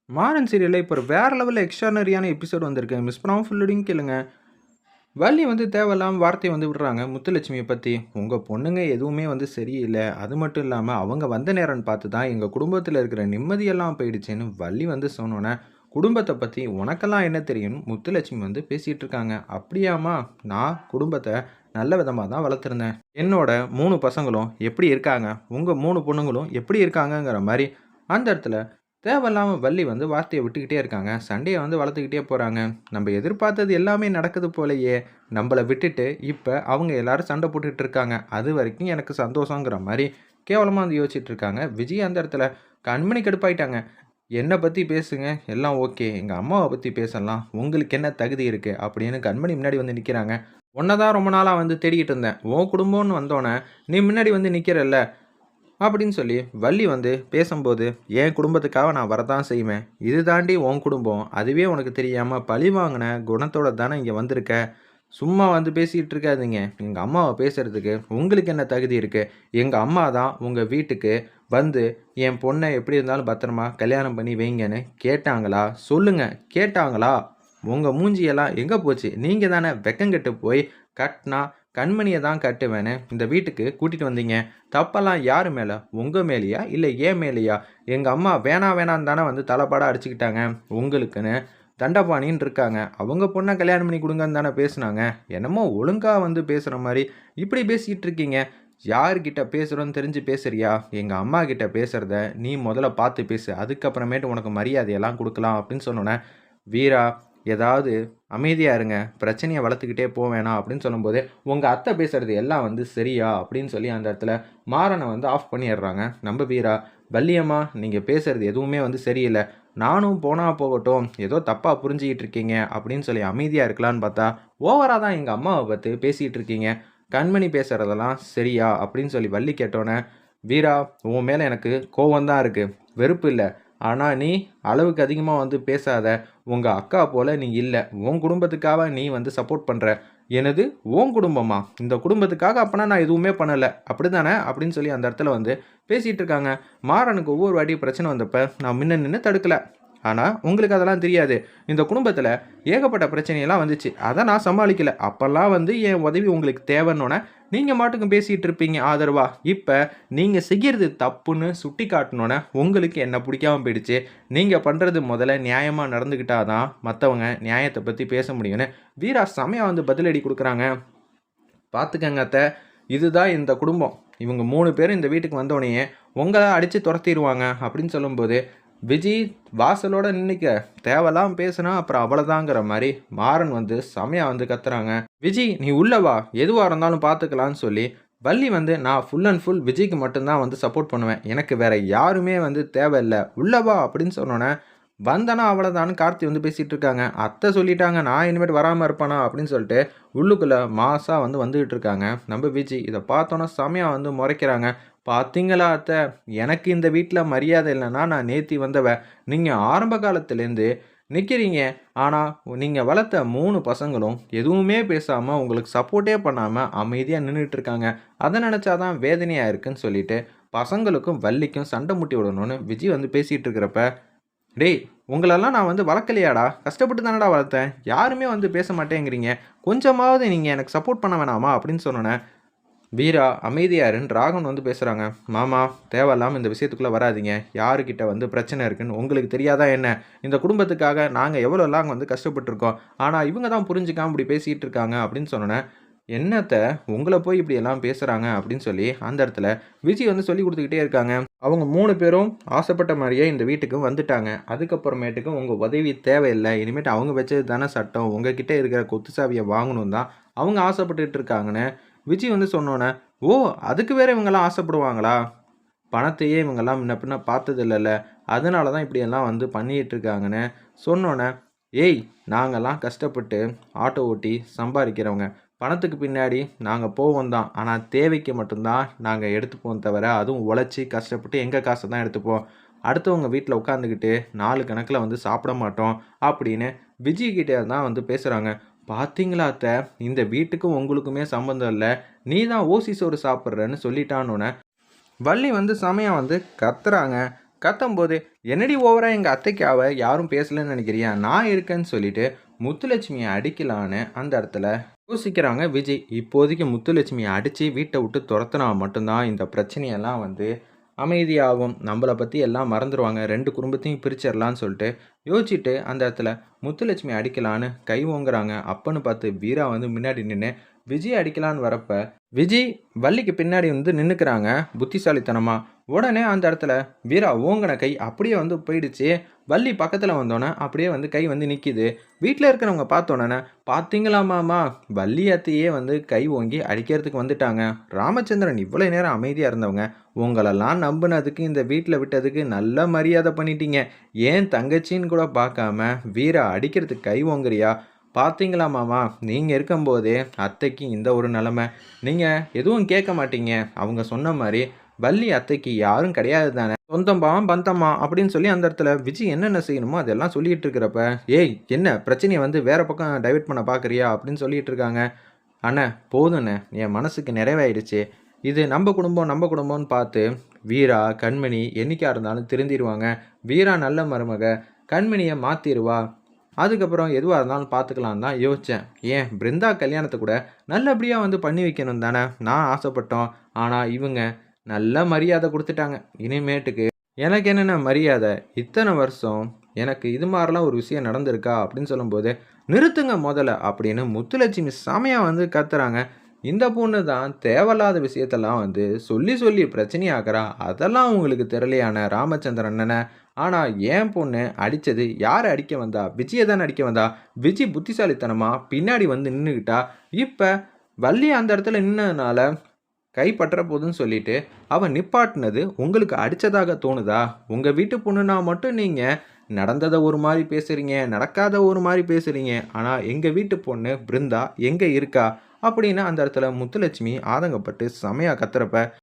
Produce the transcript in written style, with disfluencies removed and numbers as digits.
மாறன் சீரியல்ல இப்போ ஒரு வேற லெவல்ல எக்ஸ்ட்ரானரியான எபிசோட் வந்திருக்கு. மிஸ் பண்ணாம ஃபுல்லோடையும் கேளுங்க. வள்ளி வந்து தேவையில்லாம வார்த்தைய வந்து விடுறாங்க முத்துலட்சுமிய பத்தி. உங்க பொண்ணுங்க எதுவுமே வந்து சரியில்ல. அது மட்டும் இல்லாம அவங்க வந்த நேரம்னு பார்த்து தான் எங்க குடும்பத்தில இருக்கிற நிம்மதியெல்லாம் போயிடுச்சுன்னு வள்ளி வந்து சொன்னோனே, குடும்பத்த பத்தி உனக்கெல்லாம் என்ன தெரியும்னு முத்துலட்சுமி வந்து பேசிட்டு இருக்காங்க. அப்படியாம்மா? நான் குடும்பத்த நல்ல விதமா தான் வளர்த்துருந்தேன். என்னோட 3 பசங்களும் எப்படி இருக்காங்க? உங்க 3 பொண்ணுங்களும் எப்படி இருக்காங்கங்கிற மாரி அந்த இடத்துல தேவையில்லாம வள்ளி வந்து வார்த்தைய விட்டுக்கிட்டே இருக்காங்க. சண்டைய வந்து வளர்த்துக்கிட்டே போறாங்க. நம்ம எதிர்பார்த்தது எல்லாமே நடக்குது போலயே! நம்பள விட்டுட்டு, இப்ப அவங்க எல்லாரும் சண்ட போட்டுட்டு இருக்காங்க. அதுவரைக்கும் எனக்கு சந்தோஷங்கிற மாரி கேவலமா வந்து யோசிச்சுட்டு இருக்காங்க. விஜய் அந்த இடத்துல கண்மணி கடுப்பாயிட்டாங்க. என்ன பத்தி பேசுங்க. எல்லாம் ஓகே. எங்க அம்மாவ பத்தி பேசலாம். உங்களுக்கு என்ன தகுதி இருக்கு? அப்படின்னு கண்மணி முன்னாடி வந்து நிக்கிறாங்க. உன்ன தான் ரொம்ப நாளா வந்து தேடிக்கிட்டு இருந்தேன். உன் குடும்பம்னு வந்தோனே, நீ முன்னாடி வந்து நிக்கிறல்ல. அப்படின்னு சொல்லி வள்ளி வந்து பேசும்போது, என் குடும்பத்துக்காக நான் வரத்தான் செய்வேன். இது தாண்டி உன் குடும்பம். அதுவே உனக்கு தெரியாம பழி வாங்கின குணத்தோட தானே இங்க வந்திருக்க. சும்மா வந்து பேசிட்டு இருக்காதீங்க. எங்க அம்மாவ பேசுறதுக்கு உங்களுக்கு என்ன தகுதி இருக்கு? எங்க அம்மா தான் உங்க வீட்டுக்கு வந்து என் பொண்ண எப்படி இருந்தாலும் பத்திரமா கல்யாணம் பண்ணி வைங்கன்னு கேட்டாங்களா? சொல்லுங்க. கேட்டாங்களா? உங்க மூஞ்சியெல்லாம் எங்க போச்சு? நீங்க தானே வெக்கங்கெட்டு போய் கட்னா கண்மணிய தான் கட்டுவேன்னு இந்த வீட்டுக்கு கூட்டிட்டு வந்தீங்க. தப்பெல்லாம் யாரு மேல? உங்க மேலயா? இல்ல என் மேலயா? எங்க அம்மா வேணான்னு தானே வந்து தலபாடா அடிச்சுக்கிட்டாங்க. உங்களுக்குன்னு தண்டபாணின்னு இருக்காங்க. அவங்க பொண்ண கல்யாணம் பண்ணி குடுங்கன்னு தானே பேசுனாங்க. என்னமோ ஒழுங்கா வந்து பேசுற மாரி இப்படி பேசிட்டு இருக்கீங்க. யார்கிட்ட பேசுறோன்னு தெரிஞ்சு பேசுறியா? எங்க அம்மா கிட்ட பேசுறத நீ முதல்ல பார்த்து பேசு. அதுக்கப்புறமேட்டு உனக்கு மரியாதையெல்லாம் குடுக்கலாம் அப்படின்னு சொன்னோனே, வீரா ஏதாவது அமைதியா இருங்க. பிரச்சனைய வளர்த்துக்கிட்டே போ வேணாம் அப்படின்னு சொல்லும்போது, உங்க அத்தை பேசுறது எல்லாம் வந்து சரியா? அப்படின்னு சொல்லி அந்த இடத்துல மாறன வந்து ஆஃப் பண்ணிடுறாங்க. நம்ம வீரா, வள்ளியம்மா நீங்க பேசுறது எதுவுமே வந்து சரியில்ல. நானும் போனா போகட்டும். ஏதோ தப்பா புரிஞ்சுகிட்டு இருக்கீங்க அப்படின்னு சொல்லி அமைதியா இருக்கலான்னு பார்த்தா, ஓவரா தான் எங்க அம்மாவ பத்தி பேசிட்டு இருக்கீங்க. கண்மணி பேசுறதெல்லாம் சரியா? அப்படின்னு சொல்லி வள்ளி கேட்டோனே, வீரா உன் மேல எனக்கு கோவம் தான் இருக்கு. வெறுப்பு இல்ல. ஆனா நீ அளவுக்கு அதிகமா வந்து பேசாத. உங்க அக்கா போல நீ இல்ல. உன் குடும்பத்துக்காக நீ வந்து சப்போர்ட் பண்ற. என்னது? உன் குடும்பமா? இந்த குடும்பத்துக்காக அப்பனா நான் எதுவுமே பண்ணல. அப்படிதானே? அப்படின்னு சொல்லி அந்த இடத்துல வந்து பேசிட்டு இருக்காங்க. மாறனுக்கு ஒவ்வொரு வாட்டியும் பிரச்சனை வந்தப்ப நான் முன்ன நின்னு தடுக்கல. ஆனா உங்களுக்கு அதெல்லாம் தெரியாது. இந்த குடும்பத்துல ஏகப்பட்ட பிரச்சனையெல்லாம் வந்துச்சு. அத நான் சமாளிக்கல. அப்பல்லாம் வந்து என் உதவி உங்களுக்கு தேவைன்னோன, நீங்க மாட்டுக்கும் பேசிட்டு இருப்பீங்க ஆதரவா. இப்ப நீங்க செய்யறது தப்புன்னு சுட்டி காட்டுனோன, உங்களுக்கு என்ன புடிக்காம போயிடுச்சு. நீங்க பண்றது முதல்ல நியாயமா நடந்துக்கிட்டா தான் மத்தவங்க நியாயத்த பத்தி பேச முடியும்னு வீரா செமையா வந்து பதிலடி குடுக்குறாங்க. பார்த்துக்கங்க அத்த. இதுதான் இந்த குடும்பம். இவங்க 3 பேரும் இந்த வீட்டுக்கு வந்தோனயே, உங்கள அடிச்சு தொரத்திருவாங்க அப்படின்னு சொல்லும்போது, விஜி வாசலோட நின்னுக்க. தேவையில்லாம பேசுனா அப்புறம் அவ்வளதாங்கிற மாரி மாறன் வந்து செமையா வந்து கத்துறாங்க. விஜி நீ உள்ள வா. எதுவா இருந்தாலும் பார்த்துக்கலான்னு சொல்லி, வள்ளி வந்து நான் ஃபுல் அண்ட் ஃபுல் விஜய்க்கு மட்டும் தான் வந்து சப்போர்ட் பண்ணுவேன். எனக்கு வேற யாருமே வந்து தேவையில்ல. உள்ள வா அப்படின்னு சொன்னோனே, வந்தனா அவ்வளதான்னு கார்த்தி வந்து பேசிட்டு இருக்காங்க. அத்தை சொல்லிட்டாங்க. நான் இனிமேட்டு வராம இருப்பேனா அப்படின்னு சொல்லிட்டு உள்ளுக்குள்ள மாஸா வந்து வந்துகிட்டு இருக்காங்க. நம்ம விஜய் இத பார்த்தோன்னே செமையா வந்து முறைக்கிறாங்க. "பார்த்தீங்களா அத்த, எனக்கு இந்த வீட்ல மரியாதை இல்லன்னா நான் நேத்தி வந்தவ. நீங்க ஆரம்ப காலத்துலேருந்து நிக்கிறீங்க. ஆனா நீங்க வளர்த்த 3 பசங்களும் எதுவுமே பேசாம உங்களுக்கு சப்போர்ட்டே பண்ணாம அமைதியா நின்னுட்டு இருக்காங்க. அத நெனச்சா தான் வேதனையா இருக்குன்னு" சொல்லிட்டு பசங்களுக்கும் வள்ளிக்கும் சண்டை மூட்டி விடணும்னு விஜய் வந்து பேசிட்டு இருக்கிறப்ப, "டேய்! உங்களெல்லாம் நான் வந்து வளர்க்கலையாடா? கஷ்டப்பட்டு தானடா வளர்த்தேன். யாருமே வந்து பேச மாட்டேங்கிறீங்க. கொஞ்சமாவது நீங்க எனக்கு சப்போர்ட் பண்ண வேணாமா?" அப்படின்னு சொன்னோனே, "வீரா அமைதியா இருன்னு" ராகவன் வந்து பேசுறாங்க. "மாமா தேவையில்லாம இந்த விஷயத்துக்குள்ள வராதீங்க. யாருகிட்ட வந்து பிரச்சனை இருக்குன்னு உங்களுக்கு தெரியாதா என்ன? இந்த குடும்பத்துக்காக நாங்க எவ்வளோலாம் வந்து கஷ்டப்பட்டுருக்கோம். ஆனா இவங்க தான் புரிஞ்சுக்காம இப்படி பேசிட்டு இருக்காங்க" அப்படின்னு சொன்னோனே, "என்னத்த உங்கள போய் இப்படியெல்லாம் பேசுறாங்க?" அப்படின்னு சொல்லி அந்த இடத்துல விஜய் வந்து சொல்லிக் குடுத்துக்கிட்டே இருக்காங்க. அவங்க 3 பேரும் ஆசைப்பட்ட மாரியே இந்த வீட்டுக்கு வந்துட்டாங்க. அதுக்கப்புறமேட்டுக்கு உங்க உதவி தேவையில்ல. இனிமேட்டு அவங்க வச்சது தானே சட்டம். உங்ககிட்ட இருக்கிற கொத்து சாவிய வாங்கணும் தான் அவங்க ஆசைப்பட்டுட்டு இருக்காங்கன்னு விஜய் வந்து சொன்னோனே, "ஓ! அதுக்கு வேற இவங்கலாம் ஆசைப்படுவாங்களா? பணத்தையே இவங்கலாம் முன்ன பின்ன பார்த்ததில்லல்ல. அதனால தான் இப்படியெல்லாம் வந்து பண்ணிட்டு இருக்காங்கன்னு" சொன்னோனே, "ஏய்! நாங்கலாம் கஷ்டப்பட்டு ஆட்டோ ஓட்டி சம்பாரிக்கிறவங்க. பணத்துக்கு பின்னாடி நாங்க போவோம் தான். ஆனா தேவைக்கு மட்டும் தான் நாங்க எடுத்துப்போம் தவிர, அதுவும் உழைச்சு கஷ்டப்பட்டு எங்க காச தான் எடுத்துப்போம். அடுத்தவங்க வீட்ல உட்காந்துக்கிட்டு நாலு கணக்குல வந்து சாப்பிட மாட்டோம்." அப்படின்னு விஜய் கிட்ட தான் வந்து பேசுறாங்க. "பார்த்தீங்களா அத்த, இந்த வீட்டுக்கும் உங்களுக்குமே சம்மந்தம் இல்ல. நீ தான் ஓசி சோறு சாப்பிடுறன்னு" சொல்லிட்டானோனே, வள்ளி வந்து செமையா வந்து கத்துறாங்க. கத்தும்போது, "என்னடி ஓவரா எங்க அத்தைக்காவ யாரும் பேசலன்னு நினைக்கிறியா? நான் இருக்கேன்னு" சொல்லிட்டு முத்துலட்சுமிய அடிக்கலான்னு அந்த இடத்துல யோசிக்கிறாங்க விஜய். இப்போதைக்கு முத்துலட்சுமிய அடிச்சு வீட்ட விட்டு தொரத்துனா மட்டும் தான் இந்த பிரச்சனையெல்லாம் வந்து அமைதியாகும். நம்மள பத்தி எல்லாம் மறந்துருவாங்க. 2 குடும்பத்தையும் பிரிச்சிரலான்னு சொல்லிட்டு யோசிச்சுட்டு அந்த இடத்துல முத்துலட்சுமி அடிக்கலான்னு கை ஓங்குறாங்க. அப்பன்னு பார்த்து வீரா வந்து முன்னாடி நின்னு விஜய் அடிக்கலான்னு வரப்ப, விஜய் வள்ளிக்கு பின்னாடி வந்து நின்னுக்கிறாங்க புத்திசாலித்தனமா. உடனே அந்த இடத்துல வீரா ஓங்குன கை அப்படியே வந்து போயிடுச்சு. வள்ளி பக்கத்துல வந்தோனே அப்படியே வந்து கை வந்து நிக்கிது. வீட்ல இருக்கிறவங்க பார்த்தோனே, "பார்த்தீங்களா மாமா, வள்ளி அத்தையே வந்து கை ஓங்கி அடிக்கிறதுக்கு வந்துட்டாங்க." ராமச்சந்திரன் இவ்வளோ நேரம் அமைதியா இருந்தவங்க, "உங்களெல்லாம் நம்புனதுக்கு இந்த வீட்ல விட்டதுக்கு நல்ல மரியாதை பண்ணிட்டீங்க. ஏன் தங்கச்சின்னு கூட பார்க்காம வீரா அடிக்கிறதுக்கு கை ஓங்குறியா? பார்த்தீங்களா மாமா, நீங்க இருக்கும்போதே அத்தைக்கு இந்த ஒரு நிலைமை. நீங்க எதுவும் கேட்க மாட்டீங்க. அவங்க சொன்ன மாரி வள்ளி அத்தைக்கு யாரும் கிடையாது தானே. சொந்தமா, பந்தமா அப்படின்னு சொல்லி அந்த இடத்துல விஜய் என்னென்ன செய்யணுமோ அதெல்லாம் சொல்லிட்டு இருக்கிறப்ப, "ஏய் என்ன பிரச்சனைய வந்து வேற பக்கம் டைவர்ட் பண்ண பார்க்குறியா?" அப்படின்னு சொல்லிட்டு இருக்காங்க. "அண்ணே போதுண்ணே, என் மனசுக்கு நிறைவாயிடுச்சு. இது நம்ப குடும்பம், நம்ப குடும்பம்னு பார்த்து வீரா, கண்மணி என்னைக்கா இருந்தாலும் திருந்திருவாங்க. வீரா நல்ல மருமக, கண்மணிய மாத்திருவா. அதுக்கப்புறம் எதுவா இருந்தாலும் பார்த்துக்கலான்னு தான் யோசிச்சேன். ஏன் பிருந்தா கல்யாணத்த கூட நல்லபடியா வந்து பண்ணி வைக்கணும் தானே நான் ஆசைப்பட்டோம். ஆனா இவங்க நல்ல மரியாதை குடுத்துட்டாங்க. இனிமேட்டுக்கு எனக்கு என்னென்ன மரியாதை? இத்தனை வருஷம் எனக்கு இது மாரிலாம் ஒரு விஷயம் நடந்திருக்கா?" அப்படின்னு சொல்லும்போது, "நிறுத்துங்க மொதல்ல" அப்படின்னு முத்துலட்சுமி செமையா வந்து கத்துறாங்க. இந்த பொண்ணு தான் தேவையில்லாத விஷயத்தெல்லாம் வந்து சொல்லி சொல்லி பிரச்சனையாக்குறா. அதெல்லாம் உங்களுக்கு தெரியலையாண்ணே ராமச்சந்திரன் அண்ணனே. ஆனா என் பொண்ணு அடிச்சது யார அடிக்க வந்தா? விஜய தானே அடிக்க வந்தா. விஜி புத்திசாலித்தனமா பின்னாடி வந்து நின்னுக்கிட்டா. இப்ப வள்ளி அந்த இடத்துல நின்னதுனால கைப்பற்ற போதுன்னு சொல்லிட்டு அவ நிப்பாட்டுனது உங்களுக்கு அடிச்சதாக தோணுதா? உங்க வீட்டு பொண்ணுனா மட்டும் நீங்க நடந்தத ஒரு மாரி பேசுறீங்க, நடக்காத ஒரு மாரி பேசுறீங்க. ஆனா எங்க வீட்டு பொண்ணு பிருந்தா எங்க இருக்கா? அப்படின்னு அந்த இடத்துல முத்துலட்சுமி ஆதங்கப்பட்டு செமையா கத்துறப்ப